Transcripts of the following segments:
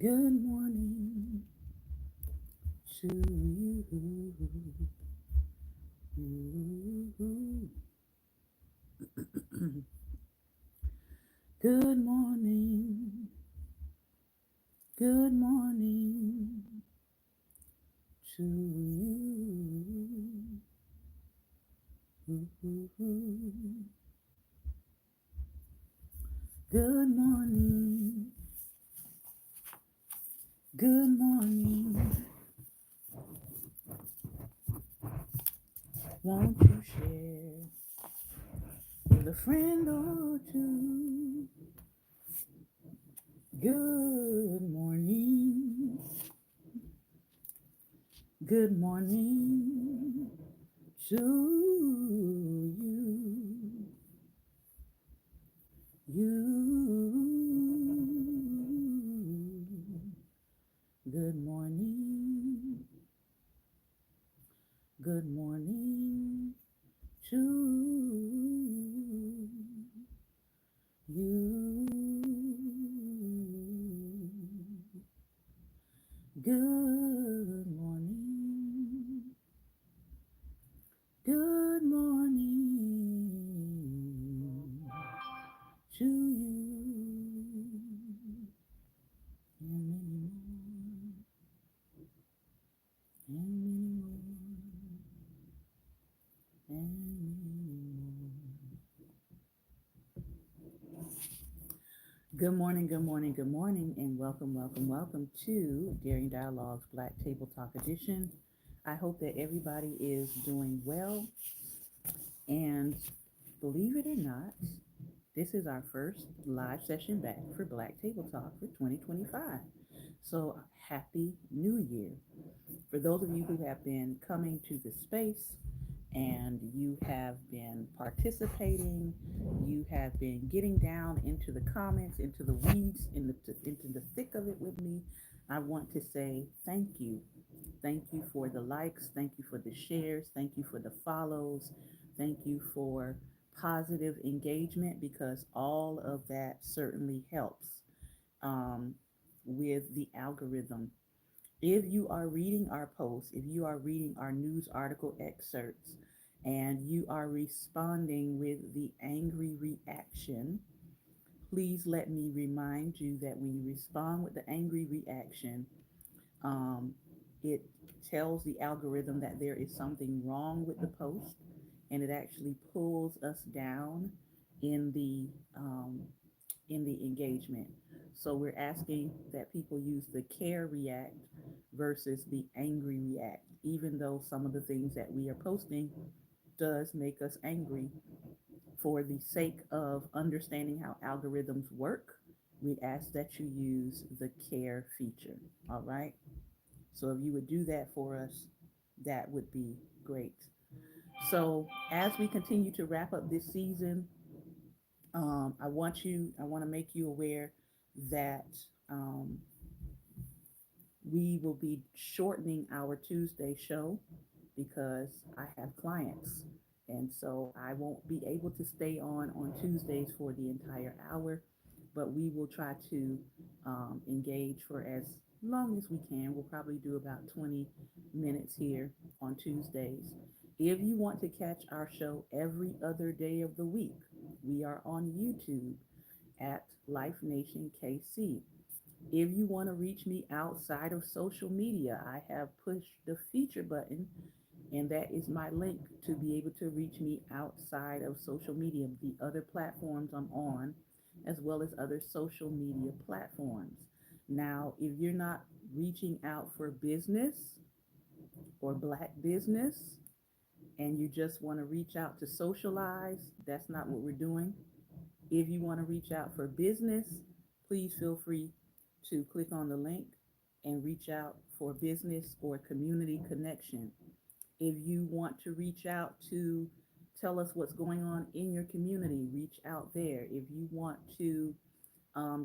Good morning to you. Good morning. Good morning to you. Good morning. Good morning. Won't you share with a friend or two? Good morning. Good morning to you. You. Good morning. Good morning to you. Good morning. Good morning to you. And many more. And many more. And many more. Good morning, good morning, good morning, and welcome, welcome, welcome to Daring Dialogues Black Table Talk Edition. I hope that everybody is doing well, and believe it or not, this is our first live session back for Black Table Talk for 2025. So, Happy New Year. For those of you who have been coming to the space and you have been participating, you have been getting down into the comments, into the weeds, into the thick of it with me, I want to say thank you. Thank you for the likes. Thank you for the shares. Thank you for the follows. Thank you for positive engagement because all of that certainly helps um, with the algorithm. If you are reading our posts, if you are reading our news article excerpts, and you are responding with the angry reaction, please let me remind you that when you respond with the angry reaction, um, it tells the algorithm that there is something wrong with the post, and it actually pulls us down in the um, in the engagement. So we're asking that people use the care react versus the angry react, even though some of the things that we are posting does make us angry. For the sake of understanding how algorithms work, we ask that you use the care feature. All right. So if you would do that for us, that would be great. So as we continue to wrap up this season, I want to make you aware that um, we will be shortening our Tuesday show because I have clients. And so I won't be able to stay on Tuesdays for the entire hour, but we will try to engage for as long as we can. We'll probably do about 20 minutes here on Tuesdays. If you want to catch our show every other day of the week, we are on YouTube at Life Nation KC. If you want to reach me outside of social media, I have pushed the feature button, and that is my link to be able to reach me outside of social media, the other platforms I'm on, as well as other social media platforms. Now, if you're not reaching out for business or black business, and you just want to reach out to socialize, that's not what we're doing. If you want to reach out for business, please feel free to click on the link and reach out for business or community connection. If you want to reach out to tell us what's going on in your community, reach out there. If you want to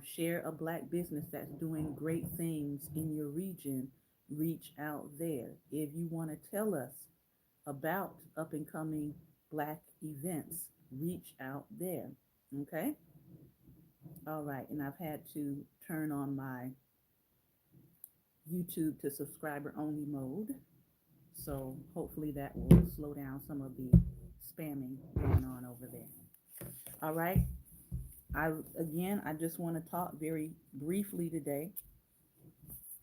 share a black business that's doing great things in your region, reach out there. If you want to tell us about up and coming black events, reach out there. Okay? All right. And I've had to turn on my YouTube to subscriber only mode. So hopefully that will slow down some of the spamming going on over there. All right. I just want to talk very briefly today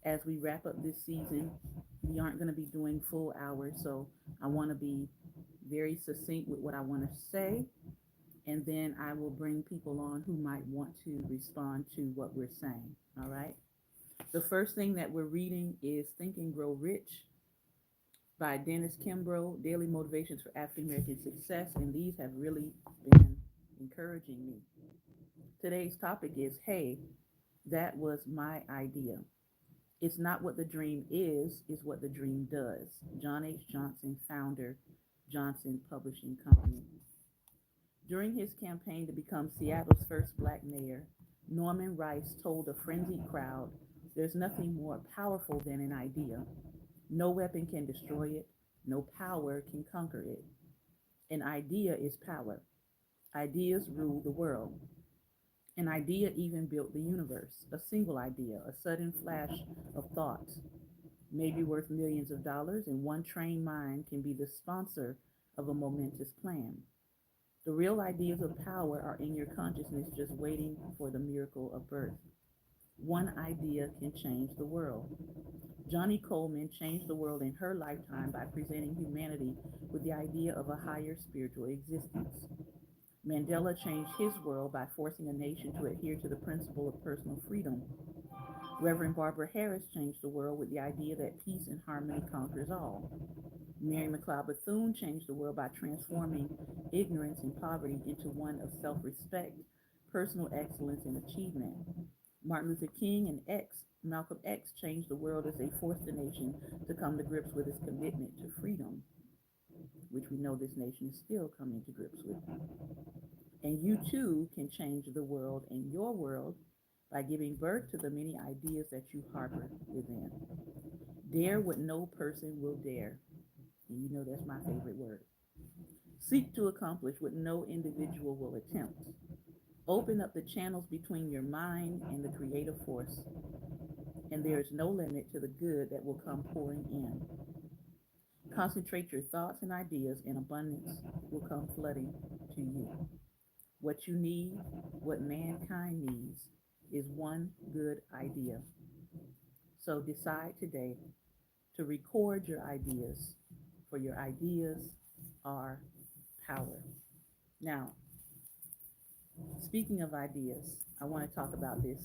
as we wrap up this season. We aren't going to be doing full hours, so I want to be very succinct with what I want to say, and then I will bring people on who might want to respond to what we're saying. All right. The first thing that we're reading is Think and Grow Rich by Dennis Kimbrough, Daily Motivations for African American Success, and these have really been encouraging me. Today's topic is Hey, that was my idea. It's not what the dream is what the dream does. John H. Johnson, founder, Johnson Publishing Company. During his campaign to become Seattle's first black mayor, Norman Rice told a frenzied crowd, there's nothing more powerful than an idea. No weapon can destroy it. No power can conquer it. An idea is power. Ideas rule the world. An idea even built the universe. A single idea, a sudden flash of thought, may be worth millions of dollars, and one trained mind can be the sponsor of a momentous plan. The real ideas of power are in your consciousness, just waiting for the miracle of birth. One idea can change the world. Johnny Coleman changed the world in her lifetime by presenting humanity with the idea of a higher spiritual existence. Mandela changed his world by forcing a nation to adhere to the principle of personal freedom. Reverend Barbara Harris changed the world with the idea that peace and harmony conquers all. Mary McLeod Bethune changed the world by transforming ignorance and poverty into one of self-respect, personal excellence, and achievement. Martin Luther King and Malcolm X changed the world as they forced the nation to come to grips with its commitment to freedom, which we know this nation is still coming to grips with. And you too can change the world and your world by giving birth to the many ideas that you harbor within. Dare what no person will dare. And you know that's my favorite word. Seek to accomplish what no individual will attempt. Open up the channels between your mind and the creative force, and there is no limit to the good that will come pouring in. Concentrate your thoughts and ideas, and abundance will come flooding to you. What you need, what mankind needs, is one good idea. So decide today to record your ideas, for your ideas are power. Now, speaking of ideas, I want to talk about this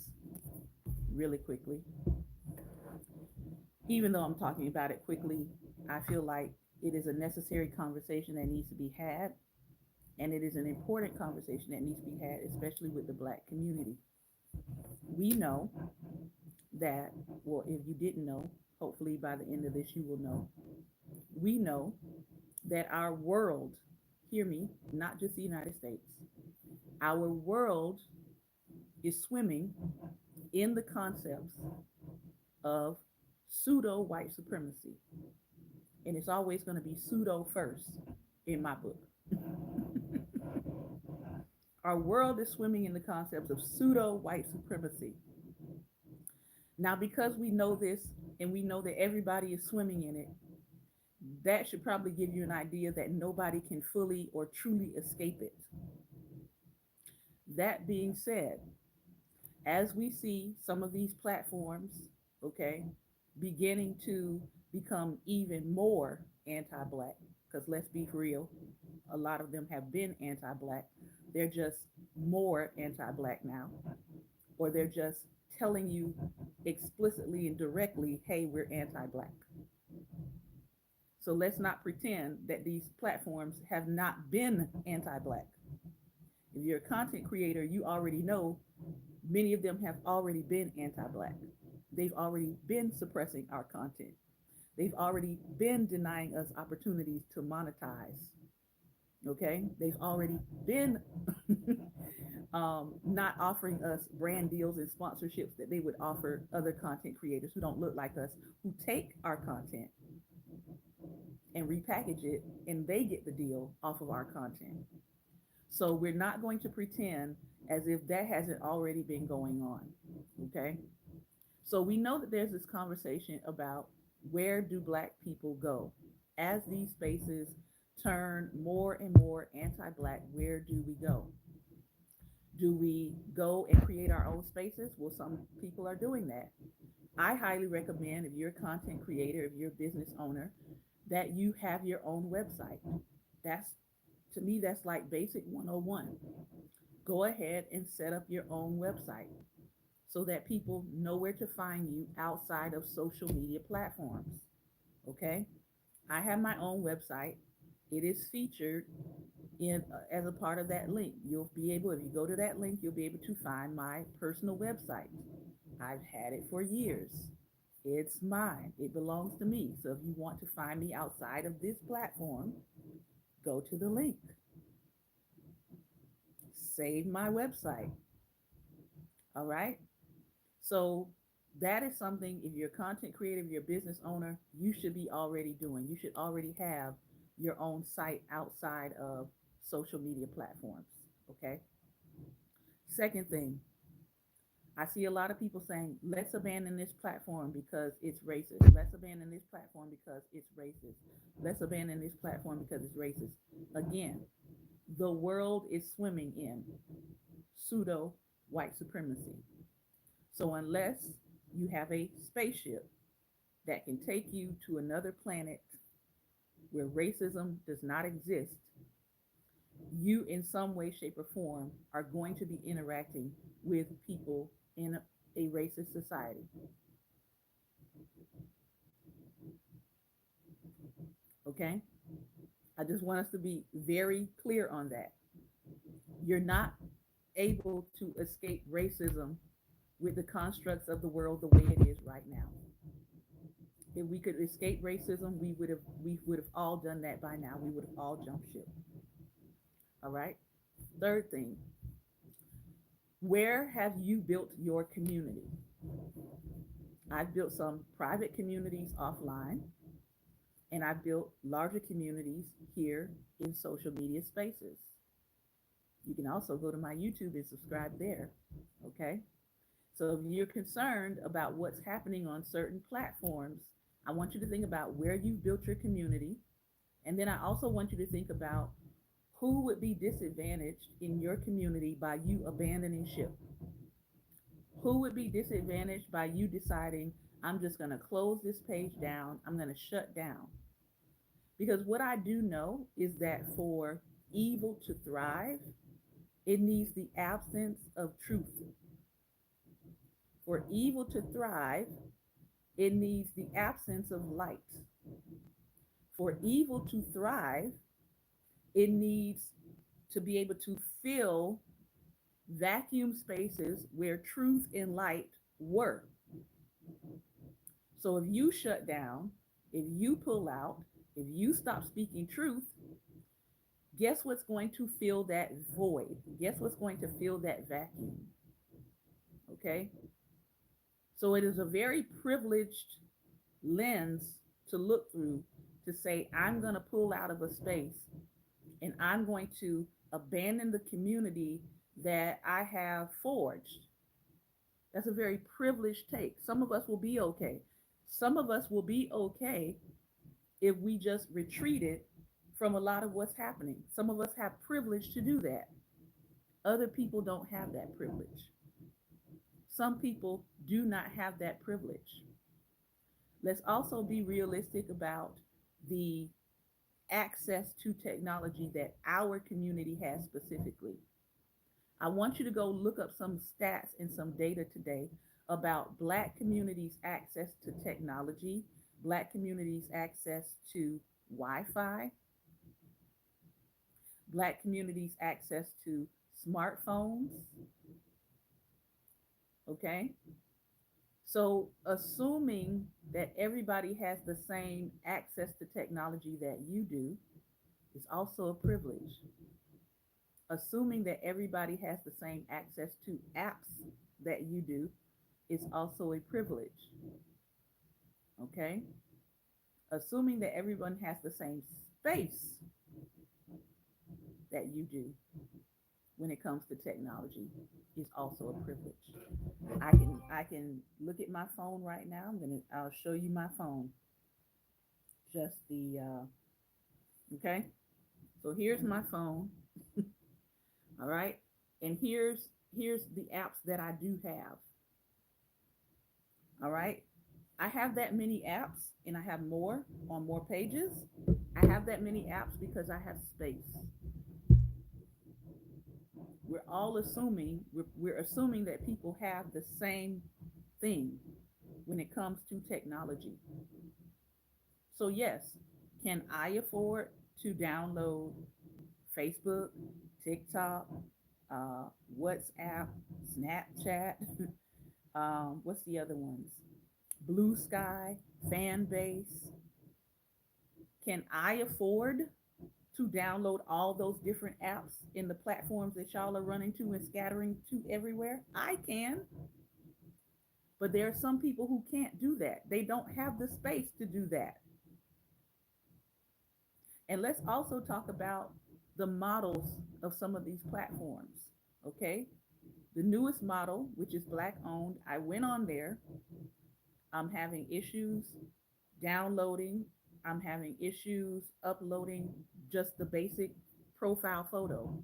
really quickly. Even though I'm talking about it quickly, I feel like it is a necessary conversation that needs to be had, and it is an important conversation that needs to be had, especially with the Black community. We know that, well, if you didn't know, hopefully by the end of this you will know. We know that our world, hear me, not just the United States, our world is swimming in the concepts of pseudo white supremacy. And it's always going to be pseudo first in my book. Our world is swimming in the concepts of pseudo white supremacy. Now, because we know this and we know that everybody is swimming in it, that should probably give you an idea that nobody can fully or truly escape it. That being said, as we see some of these platforms, okay, beginning to become even more anti-Black, because let's be real, a lot of them have been anti-Black. They're just more anti-Black now, or they're just telling you explicitly and directly, hey, we're anti-Black. So let's not pretend that these platforms have not been anti-Black. If you're a content creator, you already know many of them have already been anti-Black. They've already been suppressing our content. They've already been denying us opportunities to monetize. Okay? They've already been not offering us brand deals and sponsorships that they would offer other content creators who don't look like us, who take our content and repackage it, and they get the deal off of our content. So we're not going to pretend as if that hasn't already been going on. Okay? So we know that there's this conversation about where do Black people go as these spaces turn more and more anti-Black. Where do we go? Do we go and create our own spaces? Well, some people are doing that. I highly recommend, if you're a content creator, if you're a business owner, that you have your own website. That's, to me, that's like basic 101. Go ahead and set up your own website so that people know where to find you outside of social media platforms. Okay? I have my own website. It is featured in as a part of that link. You'll be able, if you go to that link, you'll be able to find my personal website. I've had it for years. It's mine. It belongs to me. So if you want to find me outside of this platform, go to the link. Save my website. All right? So that is something, if you're a content creator, if you're a business owner, you should be already doing. You should already have your own site outside of social media platforms. Okay. Second thing, I see a lot of people saying, let's abandon this platform because it's racist. Let's abandon this platform because it's racist. Let's abandon this platform because it's racist. Again, the world is swimming in pseudo white supremacy. So unless you have a spaceship that can take you to another planet where racism does not exist, you in some way, shape, or form are going to be interacting with people in a racist society. Okay? I just want us to be very clear on that. You're not able to escape racism with the constructs of the world the way it is right now. If we could escape racism, we would have all done that by now. We would have all jumped ship. All right. Third thing, where have you built your community? I've built some private communities offline, and I've built larger communities here in social media spaces. You can also go to my YouTube and subscribe there. Okay. So if you're concerned about what's happening on certain platforms, I want you to think about where you've built your community. And then I also want you to think about who would be disadvantaged in your community by you abandoning ship. Who would be disadvantaged by you deciding, I'm just going to close this page down, I'm going to shut down? Because what I do know is that for evil to thrive, it needs the absence of truth. For evil to thrive, it needs the absence of light. For evil to thrive, it needs to be able to fill vacuum spaces where truth and light were. So if you shut down, if you pull out, if you stop speaking truth, guess what's going to fill that void? Guess what's going to fill that vacuum? Okay? So it is a very privileged lens to look through to say, I'm going to pull out of a space and I'm going to abandon the community that I have forged. That's a very privileged take. Some of us will be okay. Some of us will be okay if we just retreated from a lot of what's happening. Some of us have privilege to do that. Other people don't have that privilege. Some people do not have that privilege. Let's also be realistic about the access to technology that our community has specifically. I want you to go look up some stats and some data today about Black communities' access to technology, Black communities' access to Wi Fi, Black communities' access to smartphones. Okay? So, assuming that everybody has the same access to technology that you do is also a privilege. Assuming that everybody has the same access to apps that you do is also a privilege. Okay? Assuming that everyone has the same space that you do when it comes to technology is also a privilege. I can look at my phone right now. I'll show you my phone. Just okay. So here's my phone. All right. And here's the apps that I do have. All right. I have that many apps and I have more on more pages. I have that many apps because I have space. We're assuming that people have the same thing when it comes to technology. So yes, can I afford to download Facebook, TikTok, uh, WhatsApp, Snapchat? What's the other ones? Blue Sky, Fan Base. Can I afford to download all those different apps in the platforms that y'all are running to and scattering to everywhere? I can. But there are some people who can't do that. They don't have the space to do that. And let's also talk about the models of some of these platforms. Okay. The newest model, which is Black owned, I went on there. I'm having issues downloading. I'm having issues uploading just the basic profile photo.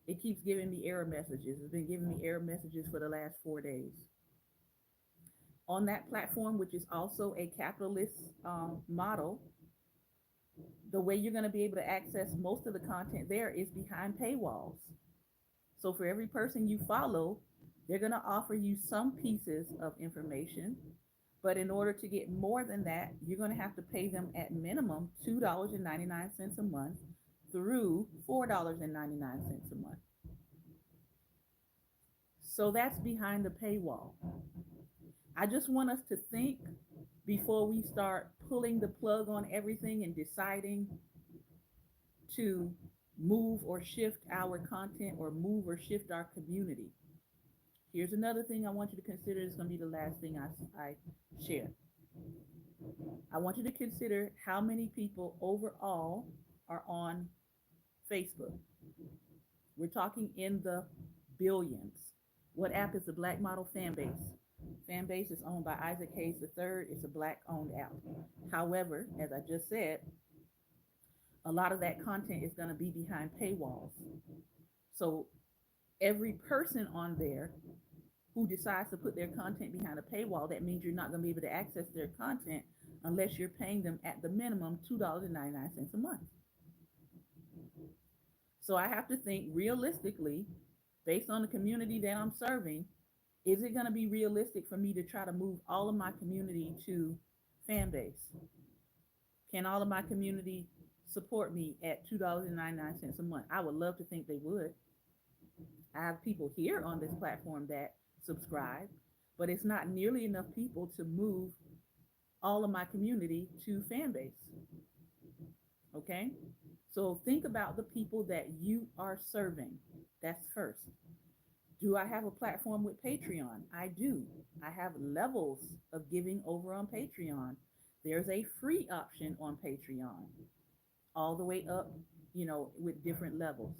It keeps giving me error messages. It's been giving me error messages for the last 4 days. On that platform, which is also a capitalist model, the way you're going to be able to access most of the content there is behind paywalls. So for every person you follow, they're going to offer you some pieces of information. But in order to get more than that, you're going to have to pay them at minimum $2.99 a month through $4.99 a month. So that's behind the paywall. I just want us to think before we start pulling the plug on everything and deciding to move or shift our content or move or shift our community. Here's another thing I want you to consider. It's going to be the last thing I share. I want you to consider how many people overall are on Facebook. We're talking in the billions. What app is the Black Model Fan Base? Fan Base is owned by Isaac Hayes III. It's a Black owned app. However, as I just said, a lot of that content is going to be behind paywalls. So every person on there who decides to put their content behind a paywall, that means you're not going to be able to access their content unless you're paying them at the minimum $2.99 a month. So I have to think realistically, based on the community that I'm serving, is it going to be realistic for me to try to move all of my community to Fanbase? Can all of my community support me at $2.99 a month? I would love to think they would. I have people here on this platform that subscribe, but it's not nearly enough people to move all of my community to Fanbase. Okay? So think about the people that you are serving. That's first. Do I have a platform with Patreon? I do. I have levels of giving over on Patreon. There's a free option on Patreon, all the way up, with different levels.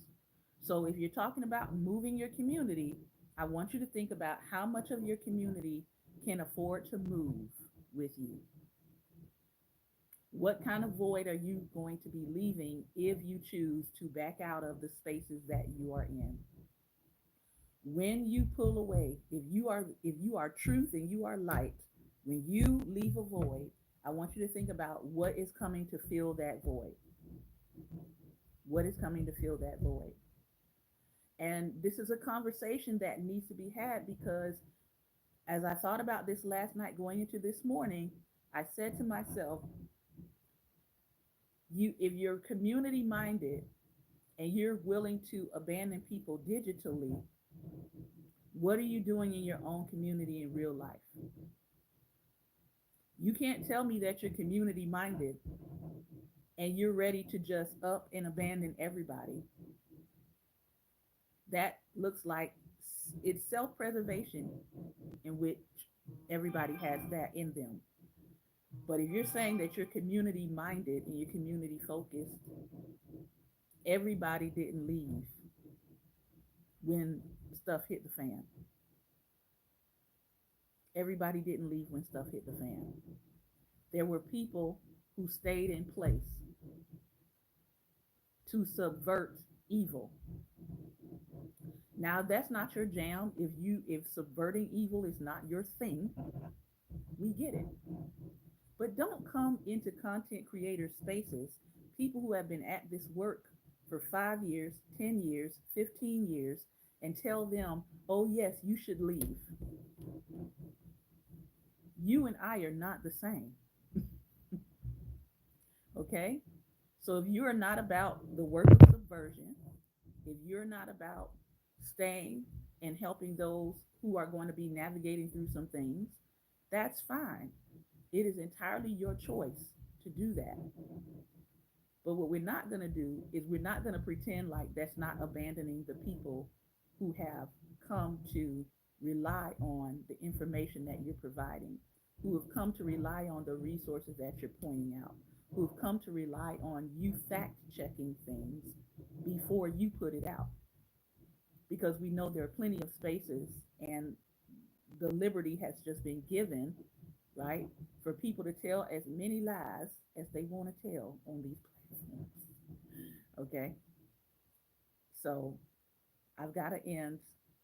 So if you're talking about moving your community, I want you to think about how much of your community can afford to move with you. What kind of void are you going to be leaving if you choose to back out of the spaces that you are in? When you pull away, if you are truth and you are light, when you leave a void, I want you to think about what is coming to fill that void. What is coming to fill that void? And this is a conversation that needs to be had because as I thought about this last night going into this morning, I said to myself, if you're community minded and you're willing to abandon people digitally, what are you doing in your own community in real life? You can't tell me that you're community minded and you're ready to just up and abandon everybody. That looks like it's self-preservation, in which everybody has that in them. But if you're saying that you're community minded and you're community focused, everybody didn't leave when stuff hit the fan. Everybody didn't leave when stuff hit the fan. There were people who stayed in place to subvert evil. Now that's not your jam. If subverting evil is not your thing, we get it. But don't come into content creator spaces, people who have been at this work for 5 years, 10 years, 15 years, and tell them, oh, yes, you should leave. You and I are not the same. Okay? So if you're not about the work of subversion, if you're not about staying and helping those who are going to be navigating through some things, that's fine. It is entirely your choice to do that. But what we're not going to do is we're not going to pretend like that's not abandoning the people who have come to rely on the information that you're providing, who have come to rely on the resources that you're pointing out, who have come to rely on you fact checking things before you put it out. Because we know there are plenty of spaces and the liberty has just been given, right, for people to tell as many lies as they want to tell on these platforms. Okay, so I've got to end.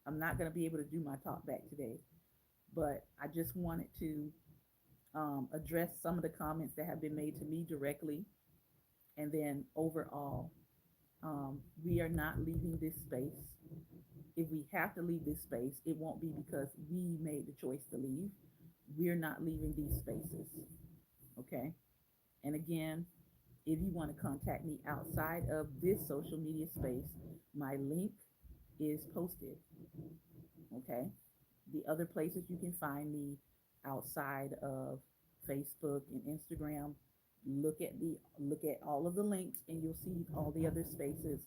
I'm not going to be able to do my talk back today, but I just wanted to address some of the comments that have been made to me directly, and then overall, we are not leaving this space. If we have to leave this space, it won't be because we made the choice to leave. We're not leaving these spaces. Okay. And again, if you want to contact me outside of this social media space, my link is posted. Okay. The other places you can find me outside of Facebook and Instagram, look at all of the links and you'll see all the other spaces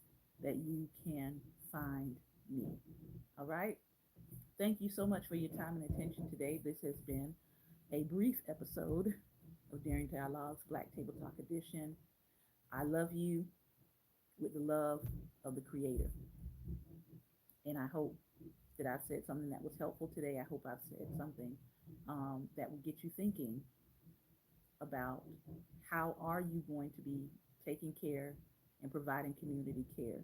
that you can find me. All right. Thank you so much for your time and attention today. This has been a brief episode of Daring Dialogues Black Table Talk Edition. I love you with the love of the Creator. And I hope that I've said something that was helpful today. I hope I've said something that will get you thinking about how are you going to be taking care and providing community care.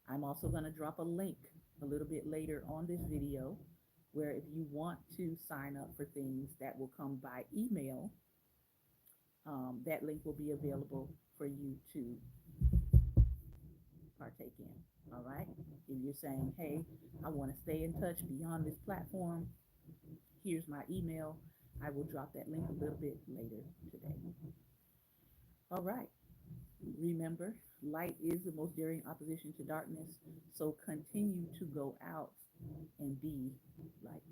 I'm also going to drop a link a little bit later on this video where if you want to sign up for things that will come by email, that link will be available for you to partake in. All right. If you're saying, hey, I want to stay in touch beyond this platform, here's my email. I will drop that link a little bit later today. All right. Remember, light is the most daring opposition to darkness. So continue to go out and be light.